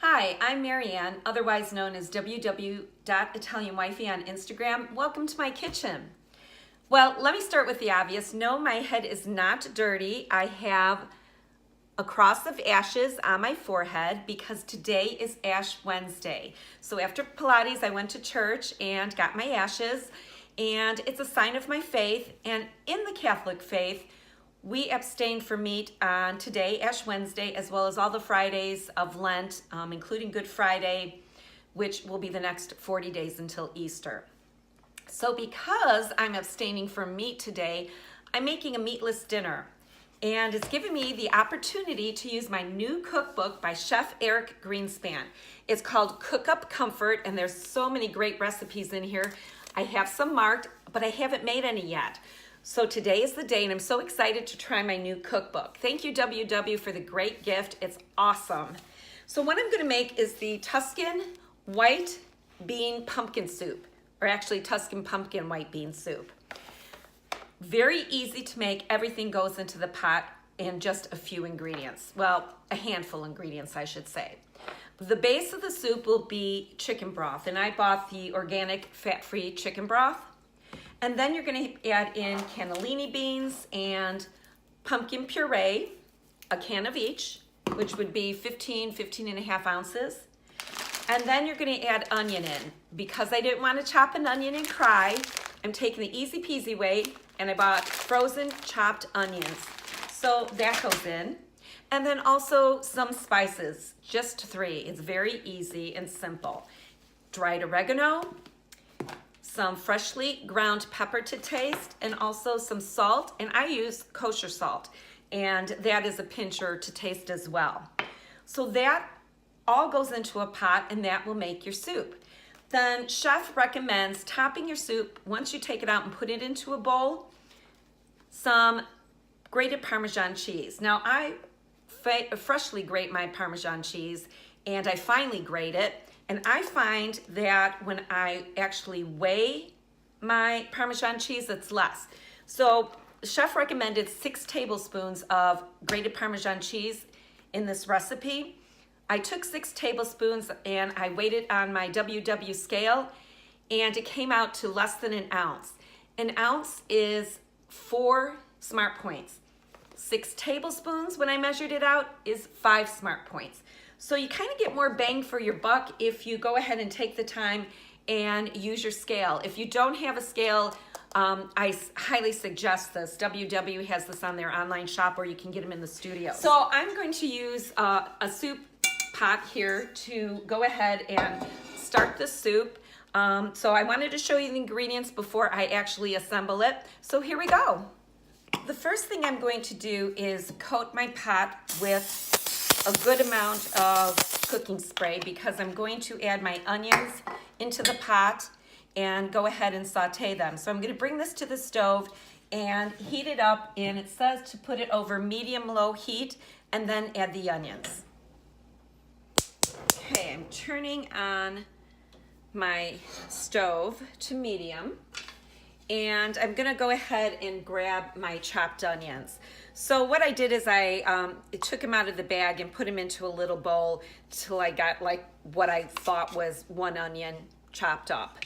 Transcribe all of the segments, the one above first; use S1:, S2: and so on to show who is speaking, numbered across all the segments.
S1: Hi, I'm Marianne, otherwise known as www.ItalianWifey on Instagram. Welcome to my kitchen. Well, let me start with the obvious. No, my head is not dirty. I have a cross of ashes on my forehead because today is Ash Wednesday. So after Pilates, I went to church and got my ashes, and it's a sign of my faith. And in the Catholic faith, we abstain from meat on today, Ash Wednesday, as well as all the Fridays of Lent, including Good Friday, which will be the next 40 days until Easter. So because I'm abstaining from meat today, I'm making a meatless dinner. And it's given me the opportunity to use my new cookbook by Chef Eric Greenspan. It's called Cook Up Comfort, and there's so many great recipes in here. I have some marked, but I haven't made any yet. So today is the day, and I'm so excited to try my new cookbook. Thank you, WW, for the great gift. It's awesome. So what I'm gonna make is the Tuscan white bean pumpkin soup, or actually Tuscan pumpkin white bean soup. Very easy to make. Everything goes into the pot in just a few ingredients. Well, a handful of ingredients, I should say. The base of the soup will be chicken broth, and I bought the organic fat-free chicken broth. And then you're gonna add in cannellini beans and pumpkin puree, a can of each, which would be 15 and a half ounces. And then you're gonna add onion in. Because I didn't wanna chop an onion and cry, I'm taking the easy peasy way, and I bought frozen chopped onions. So that goes in. And then also some spices, just 3. It's very easy and simple. Dried oregano, some freshly ground pepper to taste, and also some salt, and I use kosher salt, and that is a pincher to taste as well. So that all goes into a pot, and that will make your soup. Then Chef recommends topping your soup, once you take it out and put it into a bowl, some grated Parmesan cheese. Now I freshly grate my Parmesan cheese, and I finely grate it. And I find that when I actually weigh my Parmesan cheese, it's less. So Chef recommended 6 tablespoons of grated Parmesan cheese in this recipe. I took 6 tablespoons and I weighed it on my WW scale, and it came out to less than an ounce. An ounce is 4 smart points. 6 tablespoons, when I measured it out, is 5 smart points. So you kind of get more bang for your buck if you go ahead and take the time and use your scale. If you don't have a scale, I highly suggest this. WW has this on their online shop, or you can get them in the studio. So I'm going to use a soup pot here to go ahead and start the soup. So I wanted to show you the ingredients before I actually assemble it. So here we go. The first thing I'm going to do is coat my pot with a good amount of cooking spray, because I'm going to add my onions into the pot and go ahead and saute them. So I'm going to bring this to the stove and heat it up, and it says to put it over medium-low heat and then add the onions. Okay, I'm turning on my stove to medium, and I'm gonna go ahead and grab my chopped onions. So what I did is I took them out of the bag and put them into a little bowl till I got like what I thought was 1 onion chopped up.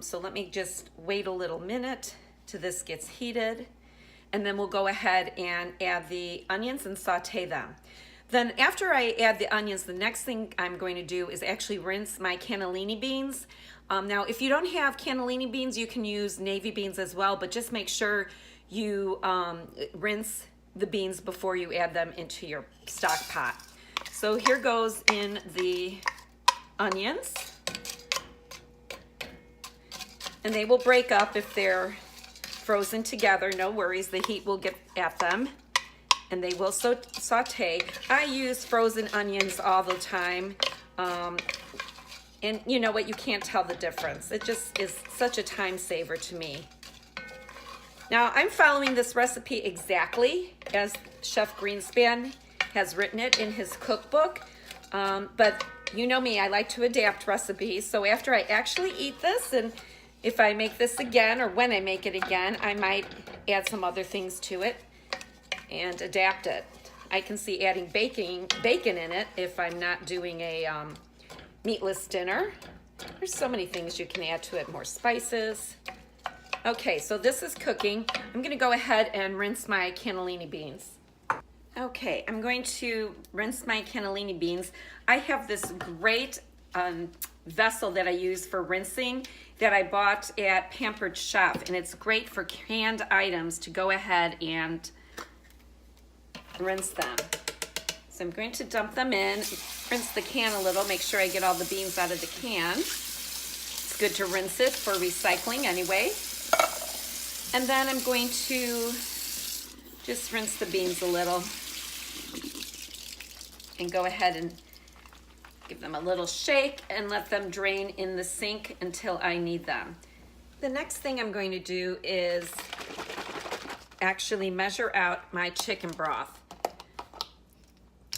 S1: So let me just wait a little minute till this gets heated, and then we'll go ahead and add the onions and saute them. Then after I add the onions, the next thing I'm going to do is actually rinse my cannellini beans. Now, if you don't have cannellini beans, you can use navy beans as well, but just make sure you rinse the beans before you add them into your stock pot. So here goes in the onions. And they will break up if they're frozen together. No worries, the heat will get at them, and they will saute. I use frozen onions all the time. And you know what, you can't tell the difference. It just is such a time saver to me. Now I'm following this recipe exactly as Chef Greenspan has written it in his cookbook, but you know me, I like to adapt recipes. So after I actually eat this, and if I make this again, or when I make it again, I might add some other things to it and adapt it. I can see adding bacon in it if I'm not doing a meatless dinner. There's so many things you can add to it, more spices. Okay, so this is cooking. I'm gonna go ahead and rinse my cannellini beans. Okay, I'm going to rinse my cannellini beans. I have this great vessel that I use for rinsing that I bought at Pampered Chef, and it's great for canned items to go ahead and rinse them. So I'm going to dump them in, rinse the can a little, make sure I get all the beans out of the can. It's good to rinse it for recycling anyway. And then I'm going to just rinse the beans a little and go ahead and give them a little shake and let them drain in the sink until I need them. The next thing I'm going to do is actually measure out my chicken broth.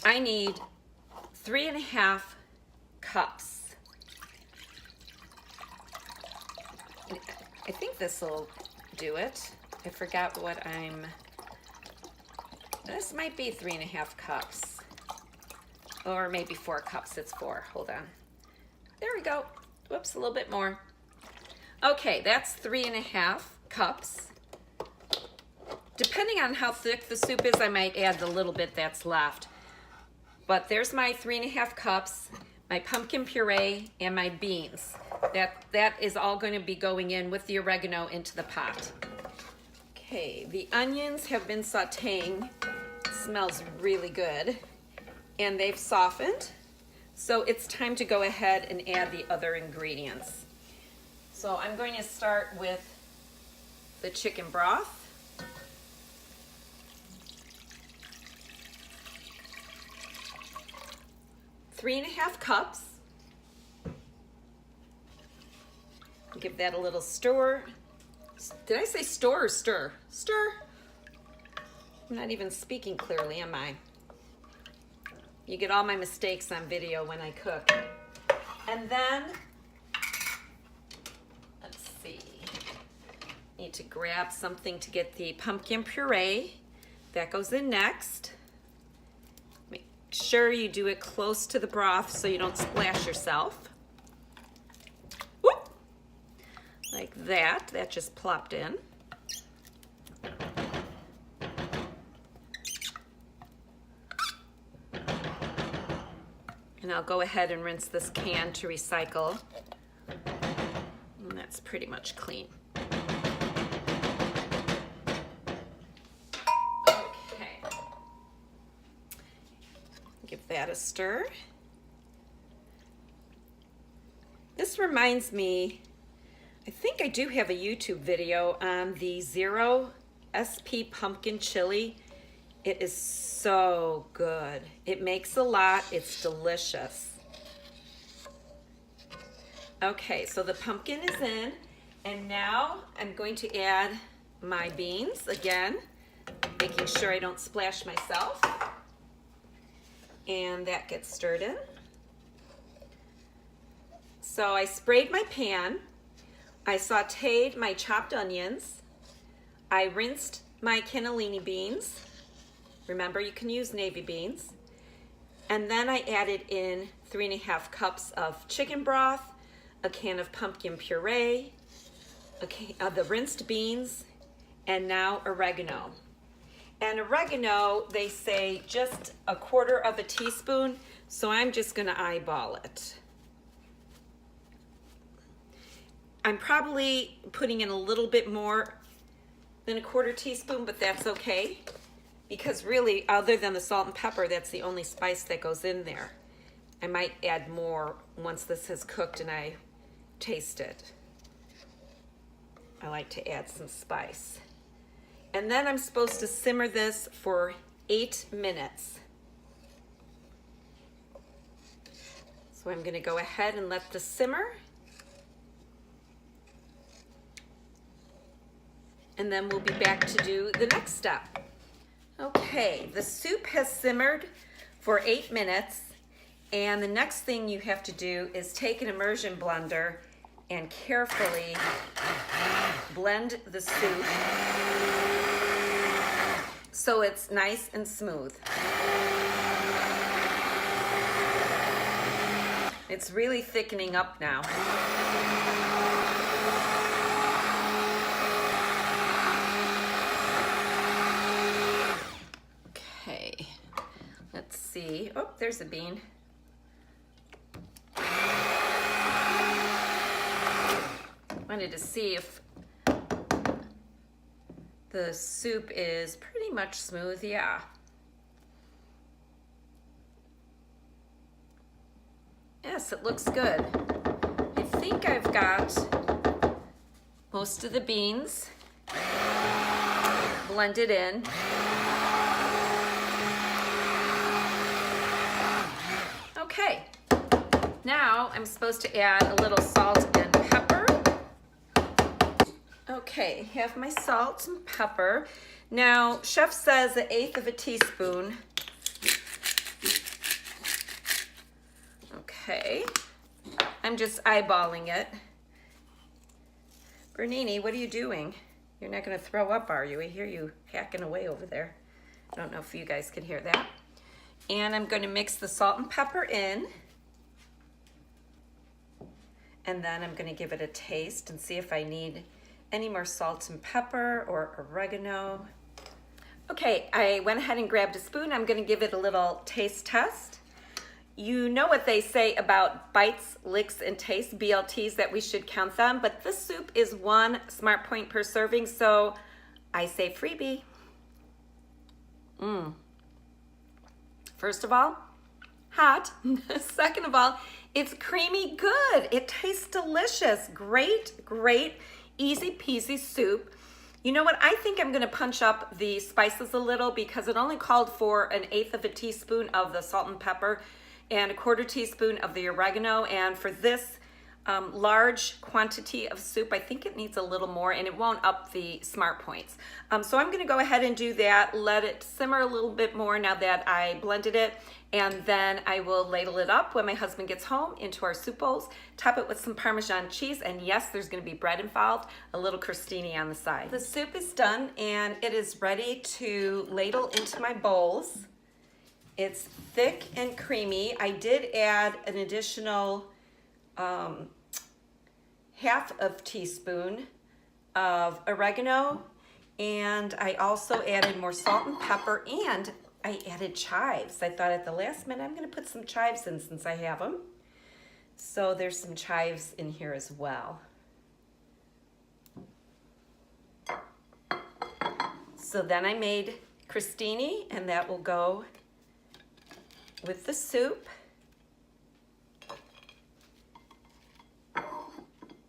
S1: I need 3.5 cups. I think this will do it. I forgot what this might be 3.5 cups. Or maybe 4 cups, it's 4, hold on. There we go, whoops, a little bit more. Okay, that's 3.5 cups. Depending on how thick the soup is, I might add the little bit that's left. But there's my 3.5 cups, my pumpkin puree, and my beans. That is all going to be going in with the oregano into the pot. Okay, the onions have been sauteing. It smells really good. And they've softened. So it's time to go ahead and add the other ingredients. So I'm going to start with the chicken broth. 3.5 cups. Give that a little stir. Did I say store or stir? Stir. I'm not even speaking clearly, am I? You get all my mistakes on video when I cook. And then, let's see. Need to grab something to get the pumpkin puree. That goes in next. Make sure you do it close to the broth so you don't splash yourself. Whoop! Like that. That just plopped in. And I'll go ahead and rinse this can to recycle. And that's pretty much clean. Okay. Give that a stir. This reminds me, I think I do have a YouTube video on the Zero SP pumpkin chili. It is so good. It makes a lot, it's delicious. Okay, so the pumpkin is in, and now I'm going to add my beans again, making sure I don't splash myself. And that gets stirred in. So I sprayed my pan, I sauteed my chopped onions, I rinsed my cannellini beans. Remember, you can use navy beans. And then I added in 3.5 cups of chicken broth, a can of pumpkin puree, the rinsed beans, and now oregano. And oregano, they say just 1/4 teaspoon, so I'm just gonna eyeball it. I'm probably putting in a little bit more than 1/4 teaspoon, but that's okay. Because really, other than the salt and pepper, that's the only spice that goes in there. I might add more once this has cooked and I taste it. I like to add some spice. And then I'm supposed to simmer this for 8 minutes. So I'm gonna go ahead and let this simmer. And then we'll be back to do the next step. Okay, the soup has simmered for 8 minutes, and the next thing you have to do is take an immersion blender and carefully blend the soup so it's nice and smooth. It's really thickening up now. Okay, let's see. Oh, there's a bean. Wanted to see if the soup is pretty much smooth. Yeah. Yes, it looks good. I think I've got most of the beans blended in. Okay, now I'm supposed to add a little salt and pepper. Okay, have my salt and pepper. Now, chef says 1/8 of a teaspoon. Okay, I'm just eyeballing it. Bernini, what are you doing? You're not gonna throw up, are you? I hear you hacking away over there. I don't know if you guys can hear that. And I'm gonna mix the salt and pepper in. And then I'm gonna give it a taste and see if I need any more salt and pepper or oregano. Okay, I went ahead and grabbed a spoon. I'm gonna give it a little taste test. You know what they say about bites, licks, and taste, BLTs, that we should count them, but this soup is 1 smart point per serving, so I say freebie. First of all, hot. Second of all, it's creamy good. It tastes delicious. Great, great, easy peasy soup. You know what? I think I'm gonna punch up the spices a little because it only called for 1/8 of a teaspoon of the salt and pepper and 1/4 teaspoon of the oregano. And for this large quantity of soup, I think it needs a little more and it won't up the smart points. So I'm gonna go ahead and do that, let it simmer a little bit more now that I blended it, and then I will ladle it up when my husband gets home into our soup bowls, top it with some Parmesan cheese, and yes, there's gonna be bread involved, a little crostini on the side. The soup is done and it is ready to ladle into my bowls. It's thick and creamy. I did add an additional 1/2 of teaspoon of oregano, and I also added more salt and pepper, and I added chives. I thought at the last minute I'm gonna put some chives in since I have them. So there's some chives in here as well. So then I made crostini, and that will go with the soup.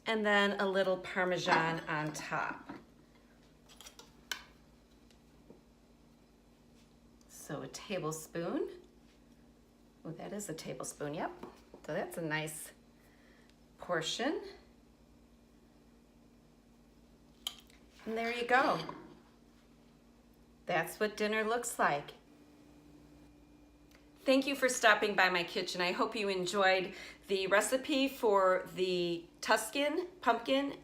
S1: And then a little Parmesan on top. So a tablespoon. Oh, that is a tablespoon, yep. So that's a nice portion. And there you go. That's what dinner looks like. Thank you for stopping by my kitchen. I hope you enjoyed the recipe for the Tuscan pumpkin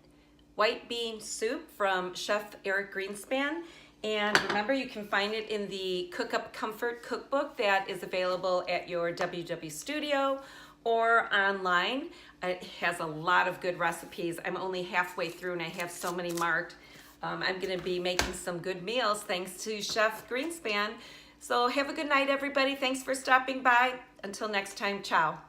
S1: white bean soup from Chef Eric Greenspan. And remember, you can find it in the Cook Up Comfort cookbook that is available at your WW Studio or online. It has a lot of good recipes. I'm only halfway through and I have so many marked. I'm gonna be making some good meals thanks to Chef Greenspan. So have a good night, everybody. Thanks for stopping by. Until next time, ciao.